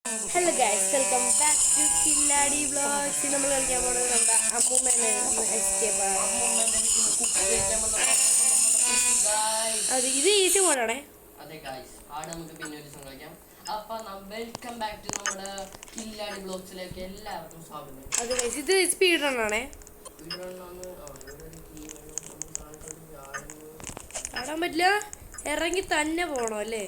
Hello guys, welcome back to Killadi Vlogs. നമ്മൾ കളിക്കാൻ പോകുന്നത് നമ്മുടെ അമ്മൂമ്മേനെ എസ്കേപ്പ് ആണ്. അത് ഇത് ഈസി മോഡാണേ. അതെ ഗൈസ്, ആടെ നമുക്ക് പിന്നെ ഒരു ദിവസം കളിക്കാം. അപ്പോൾ വെൽക്കം ബാക്ക് ടു നമ്മുടെ കില്ലാടി ബ്ലോഗ്സിലേക്ക് എല്ലാവർക്കും സ്വാഗതം. അത് ഗൈസ് ഇത് സ്പീഡ് റൺ ആണേ. ചാടാൻ പറ്റില്ല, ഇറങ്ങി തന്നെ പോണോ അല്ലേ?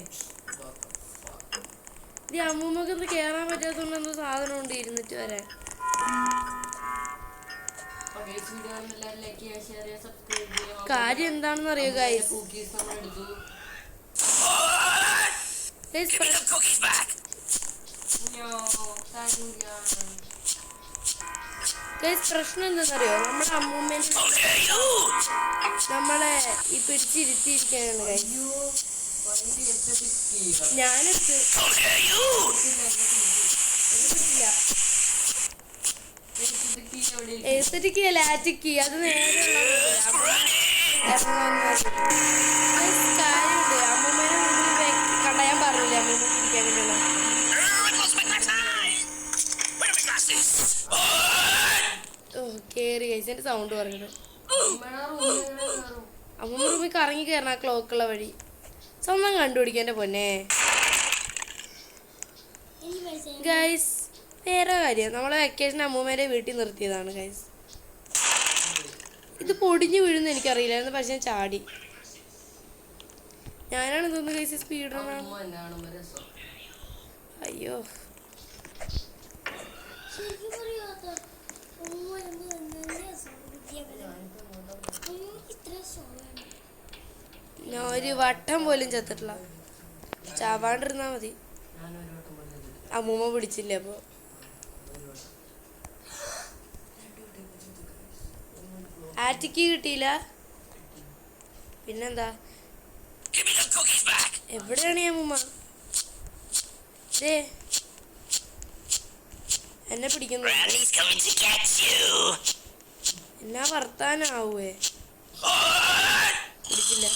ഇത് അമ്മൂമ്മക്ക് ഒന്ന് കേറാൻ പറ്റാത്തതുകൊണ്ട് എന്തോ സാധനം ഉണ്ട് ഇരുന്നിട്ട് വരാൻ. കാര്യം എന്താണെന്ന് അറിയോ ഗൈസ്? പ്രശ്നം എന്താണെന്നറിയോ? നമ്മുടെ അമ്മൂമ്മേനെ നമ്മളെ ഈ പിടിച്ചിരുത്തിയിരിക്കാനാണ് ഗൈസ്. ഞാനെടുത്ത് എഴുത്തറ്റിക്ക് ലാറ്റിക്ക് അത് നേരെയുള്ള കാര്യമുണ്ട്. അമ്മൂമ്മേനെ മുന്നിൽ കണ്ട ഞാൻ പറഞ്ഞില്ലേ അമ്മൂമ്മ ഇരിക്കാൻ വേണ്ടിയുള്ള കേറി കഴിച്ച് എന്റെ സൗണ്ട് പറഞ്ഞത്. അമ്മൂമ്മ റൂമിൽ കറങ്ങി കയറണം ആ ക്ലോക്കുള്ള വഴി. സ്വന്തം കണ്ടുപിടിക്കാൻ എൻ്റെ പൊന്നെ ഗൈസ്. വേറെ കാര്യം, നമ്മളെ വെക്കേഷൻ അമ്മൂമ്മേരെ വീട്ടിൽ നിർത്തിയതാണ് ഗൈസ്. ഇത് പൊടിഞ്ഞു വീഴുന്ന എനിക്കറിയില്ലായിരുന്നു, പക്ഷെ ഞാൻ ചാടി. ഞാനാണ് തോന്നുന്നു ഗൈസ് സ്പീഡ് റണ്ണാണ്. അയ്യോ ഞാൻ ഒരു വട്ടം പോലും ചത്തിട്ടില്ല. ചാവാണ്ടിരുന്നാ മതി. അമ്മൂമ്മ പിടിച്ചില്ല. അപ്പൊ ആറ്റിക്ക് കിട്ടിയില്ല. പിന്നെന്താ? എവിടെയാണ് അമ്മൂമ്മ? എന്നെ പിടിക്കുന്നു. എന്നാ വർത്താനാവേ? പിടിച്ചില്ല.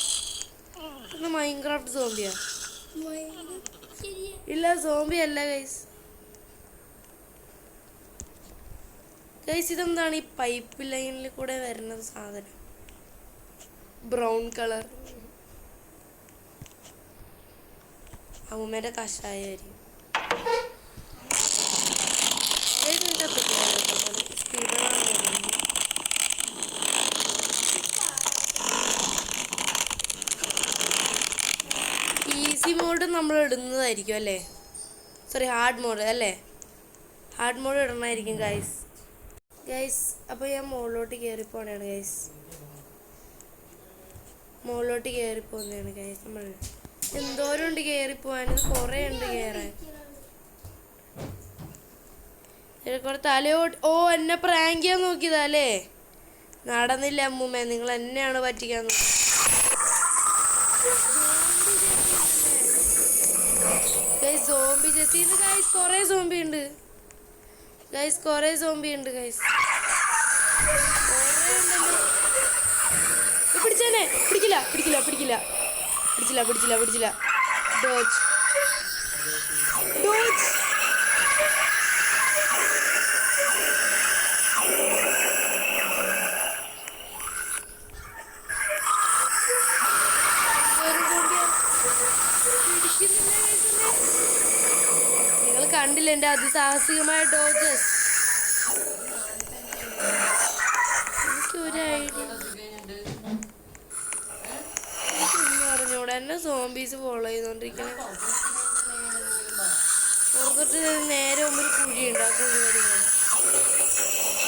മൈൻക്രാഫ്റ്റ് സോംബിയാ? ഇല്ല, സോംബി അല്ല ഗൈസ്. ഗൈസ് ഇതെന്താണ് ഈ പൈപ്പ് ലൈനിൽ കൂടെ വരുന്നത് സാധനം? Brown colour. അമ്മൂമ്മേന്റെ കഷായായിരിക്കും. ഈസി മോഡ് നമ്മൾ ഇടുന്നതായിരിക്കും അല്ലേ? സോറി, ഹാർഡ് മോഡ് അല്ലേ? ഹാർഡ് മോഡ് ഇടണമായിരിക്കും ഗൈസ്. അപ്പോൾ ഞാൻ മുകളിലോട്ട് കയറിപ്പോണാണ് ഗൈസ്. മുകളിലോട്ട് കയറിപ്പോകുന്നതാണ് ഗൈസ്. നമ്മൾ എന്തോരം ഉണ്ട് കയറിപ്പോവാൻ, കുറേ ഉണ്ട് കയറാൻ. കുറെ തലയോട്ട്. ഓ, എന്നെ പ്രാങ്ക് ചെയ്യാൻ നോക്കിയതല്ലേ? നടന്നില്ല അമ്മൂമ്മ, നിങ്ങൾ എന്നെയാണ് പറ്റിക്കാൻ നോക്കിയത്. സോംബി ജെസ്സിന്ന് ഗൈസ് കുറേ സോംബി ഉണ്ട് ഗൈസ്. കുറേ സോംബി ഉണ്ട് ഗൈസ്. പിടിച്ചേനെ. പിടിക്കില്ല പിടിക്കില്ല പിടിക്കില്ല പിടിച്ചില്ല പിടിച്ചില്ല പിടിച്ചില്ല. Doge Doge. നിങ്ങൾ കണ്ടില്ല എൻ്റെ അതിസാഹസികമായ ഡോജസ്? എനിക്കൊരു ഐഡിയ പറഞ്ഞൂടെ. എന്നെ സോംബീസ് ഫോളോ ചെയ്തോണ്ടിരിക്കണേ. പുറത്തോട്ട് നേരെ മുമ്പിൽ കുഴിയുണ്ട്. ആ കുഴി വരികയാണ്.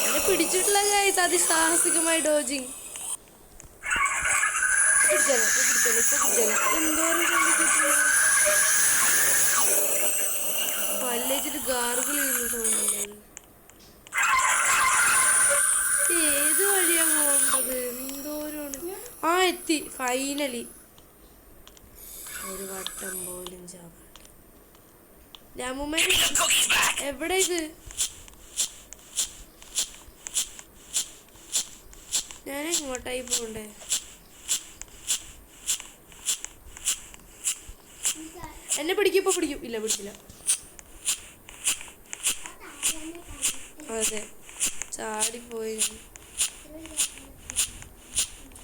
എന്നെ പിടിച്ചിട്ടില്ല ഗൈസ്. അതിസാഹസികമായ ഡോജിങ്. എന്തോരം പല്ലേച്ചിട്ട് ഗാർഗിൾ ചെയ്യുന്ന തോന്നുന്നില്ല. ഏത് വഴിയാ പോകേണ്ടത്? എന്തോരാണ്. ആ, എത്തി ഫൈനലി. ഒരു വട്ടം പോലും ചാവാൻ. രാമുമ്മ എവിടെ? ഇത് ഞാൻ എങ്ങോട്ടായി പോകണ്ടേ? എന്നെ പിടിക്കും. ഇപ്പൊ പിടിക്കും. ഇല്ല, പിടിച്ചില്ല. അതെ ചാടിപ്പോയി.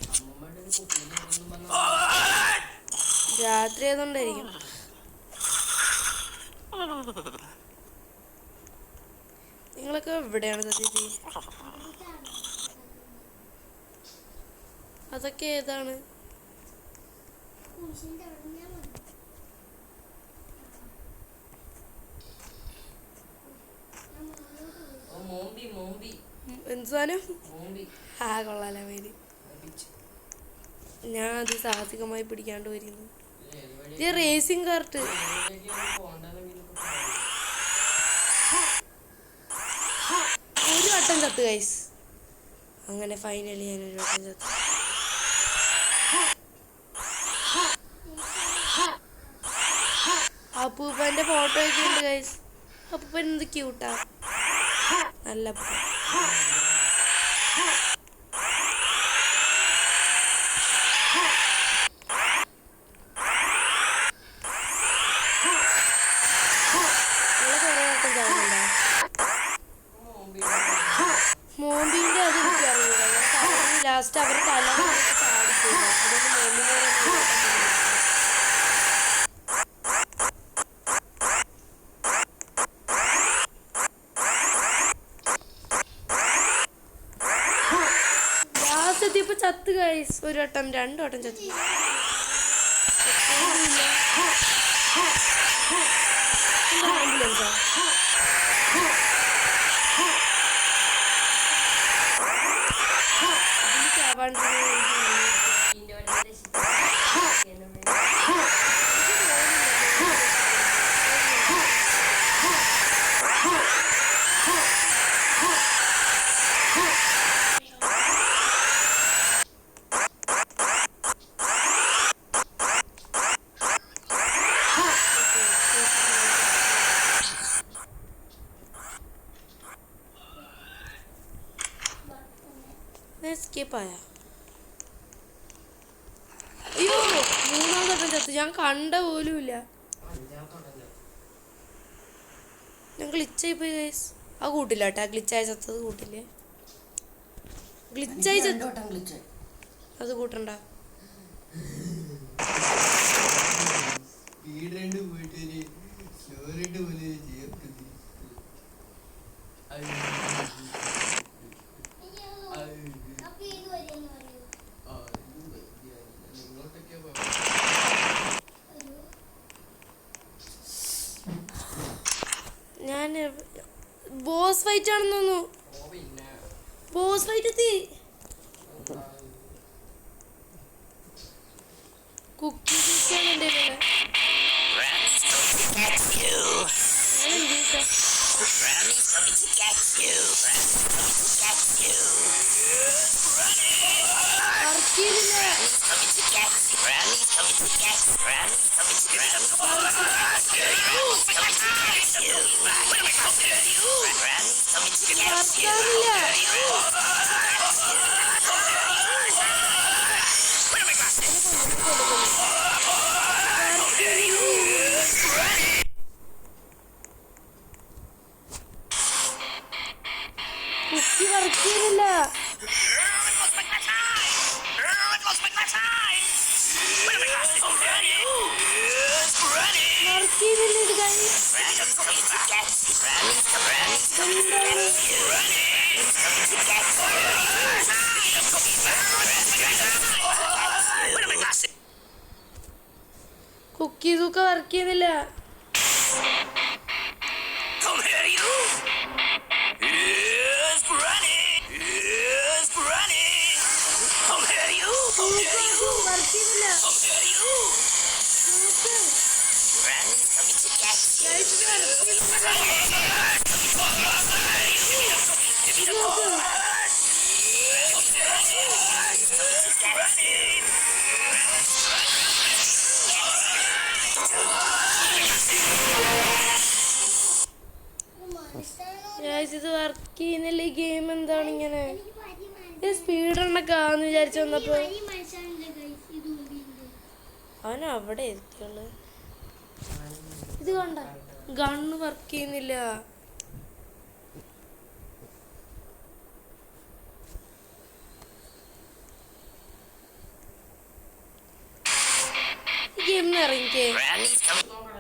അമ്മൂമ്മയുടെ ഒരു കുപ്പിയിൽ ഇതൊന്നും വന്നാൽ രാത്രി ആയതുകൊണ്ടായിരിക്കും. നിങ്ങളൊക്കെ എവിടെയാണ് സത്യത്തി? അതൊക്കെ ഏതാണ്? മോമ്പി മോമ്പി എന്ത് സാധനം? മോമ്പി ആ കൊള്ളാല പേര്. ഞാൻ അത് സാഹസികമായി പിടിക്കാണ്ട് വരുന്നു. ഇത് റേസിംഗ് കാർട്ട്. ഒരു വട്ടം ചത്ത് ഗൈസ്. അങ്ങനെ ഫൈനലി ഞാൻ ഒരു വട്ടം ചത്തു. അപ്പൂപ്പന്റെ ഫോട്ടോ ഒക്കെ ഉണ്ട് ഗൈസ്. അപ്പൂപ്പൻ എന്ത് ക്യൂട്ടാ, നല്ല അപ്പൂപ്പൻ. മോമ്പിന്റെ അത് എനിക്കറിയില്ല. ലാസ്റ്റ് അവർ തല ചാടിപ്പോയി. അതൊന്ന് മോമ്പിന്റെ ലാസ്റ്റ് എത്തിയപ്പോ ചത്ത് ഗൈസ്. ഒരു വട്ടം 2 വട്ടം ചത്ത്. ആംബുലൻസോ? എസ്കേപ്പ് ആയ. അയ്യോ 3-ാം വട്ടം ചത്ത്. ഞാൻ കണ്ട പോലുമില്ല. ഞാൻ ഗ്ലിച്ചായി പോയി ഗൈസ്. ആ കൂട്ടില്ല കേട്ടോ, ഗ്ലിച്ചായി ചത്തത് കൂട്ടില്ലേ. ഗ്ലിച്ചായി ചത്ത അത് കൂട്ടണ്ട. ഞാൻ ബോസ് ഫൈറ്റ് ആണെന്ന് തോന്നുന്നു. ബോസ് ഫൈറ്റ് എത്തി. കുക്കി ഉണ്ട്. കുക്കി വർക്ക് ചെയ്യുന്നില്ല. കുക്കീസൊക്കെ വർക്ക് ചെയ്യുന്നില്ല. ഇത് വർക്ക് ചെയ്യുന്നില്ല. ഈ ഗെയിം എന്താണ് ഇങ്ങനെ? സ്പീഡ് എണ്ണക്കാന്ന് വിചാരിച്ചു വന്നപ്പോ അവൻ അവിടെ എത്തിയുള്ളു. ഇത് കണ്ട ഗണ്ണ് വർക്ക് ചെയ്യുന്നില്ല. ഗെയിമിൽ നിന്ന് ഇറങ്ങിക്കേ. നോക്കട്ടെ